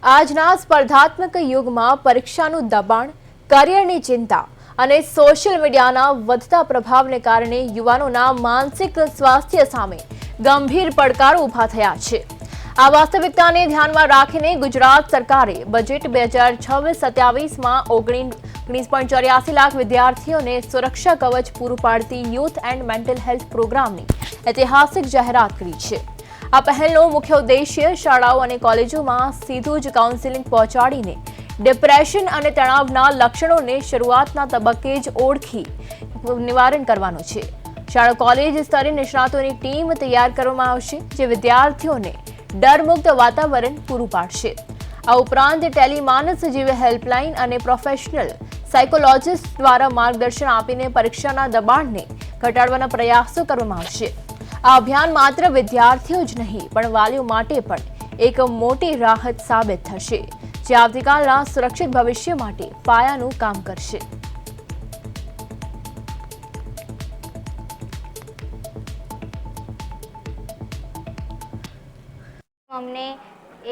આજના સ્પર્ધાત્મક યુગમાં પરીક્ષાનું દબાણ, કરિયરની ચિંતા અને સોશિયલ મીડિયાના વધતા પ્રભાવને કારણે યુવાનોના માનસિક સ્વાસ્થ્ય સામે ગંભીર પડકારો ઊભા થયા છે। આ વાસ્તવિકતાને ધ્યાનમાં રાખીને ગુજરાત સરકારે બજેટ 2026-27માં 19.84 લાખ વિદ્યાર્થીઓને સુરક્ષા કવચ પૂરું પાડતી યુથ એન્ડ મેન્ટલ હેલ્થ પ્રોગ્રામની ઐતિહાસિક જાહેરાત કરી છે। આ પહેલનો મુખ્ય ઉદ્દેશ્ય શાળાઓ અને કોલેજોમાં સીધું જ કાઉન્સેલિંગ પહોંચાડીને ડિપ્રેશન અને તણાવના લક્ષણોને શરૂઆતના તબક્કે જ ઓળખી નિવારણ કરવાનો છે। શાળા કોલેજ સ્તરે નિષ્ણાતોની ટીમ તૈયાર કરવામાં આવશે, જે વિદ્યાર્થીઓને ડરમુક્ત વાતાવરણ પૂરું પાડશે। આ ઉપરાંત ટેલિમાનસ જેવી હેલ્પલાઇન અને પ્રોફેશનલ સાયકોલોજિસ્ટ દ્વારા માર્ગદર્શન આપીને પરીક્ષાના દબાણને ઘટાડવાના પ્રયાસો કરવામાં આવશે। આ અભિયાન માત્ર વિદ્યાર્થીઓ જ નહીં પણ વાલીઓ માટે પણ એક મોટી રાહત સાબિત થશે, જે આવતીકાલના સુરક્ષિત ભવિષ્ય માટે પાયાનું કામ કરશે। અમને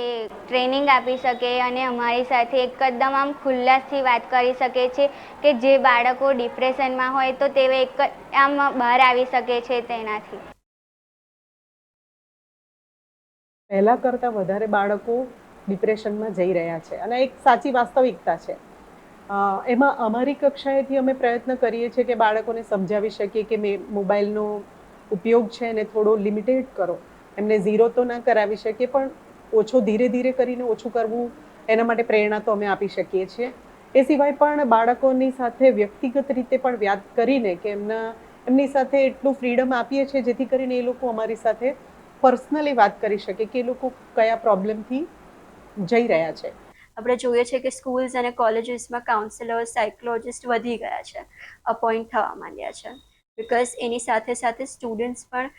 એ ટ્રેનિંગ આપી શકે અને અમારી સાથે એકદમ આમ ખુલ્લાસથી વાત કરી શકે છે કે જે બાળકો ડિપ્રેશનમાં હોય તો તે આમ બહાર આવી શકે છે તેનાથી। પહેલા કરતાં વધારે બાળકો ડિપ્રેશનમાં જઈ રહ્યા છે અને એક સાચી વાસ્તવિકતા છે। એમાં અમારી કક્ષાએથી અમે પ્રયત્ન કરીએ છીએ કે બાળકોને સમજાવી શકીએ કે મોબાઈલનો ઉપયોગ છે એને થોડો લિમિટેડ કરો। એમને ઝીરો તો ના કરાવી શકીએ પણ ઓછો ધીરે ધીરે કરીને ઓછું કરવું, એના માટે પ્રેરણા તો અમે આપી શકીએ છીએ। એ સિવાય પણ બાળકોની સાથે વ્યક્તિગત રીતે પણ વાત કરીને કે એમની સાથે એટલું ફ્રીડમ આપીએ છીએ જેથી કરીને એ લોકો અમારી સાથે પર્સનલી વાત કરી શકે કે એ લોકો કયા પ્રોબ્લેમથી જઈ રહ્યા છે। આપણે જોઈએ છે કે સ્કૂલ્સ અને કોલેજીસમાં કાઉન્સેલર, સાયકોલોજિસ્ટ વધી ગયા છે, અપોઇન્ટ થવા માંડ્યા છે, બિકોઝ એની સાથે સાથે સ્ટુડન્ટ્સ પણ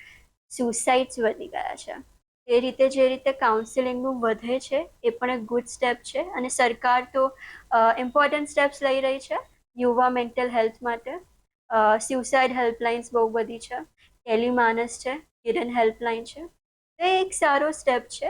સુસાઇડ્સ વધી ગયા છે। એ રીતે કાઉન્સેલિંગનું વધે છે એ પણ એક ગુડ સ્ટેપ છે અને સરકાર તો ઇમ્પોર્ટન્ટ સ્ટેપ્સ લઈ રહી છે યુવા મેન્ટલ હેલ્થ માટે। સ્યુસાઇડ હેલ્પલાઇન્સ બહુ બધી છે, ટેલિમાનસ છે, કિરણ હેલ્પલાઇન છે, એ એક સારો સ્ટેપ છે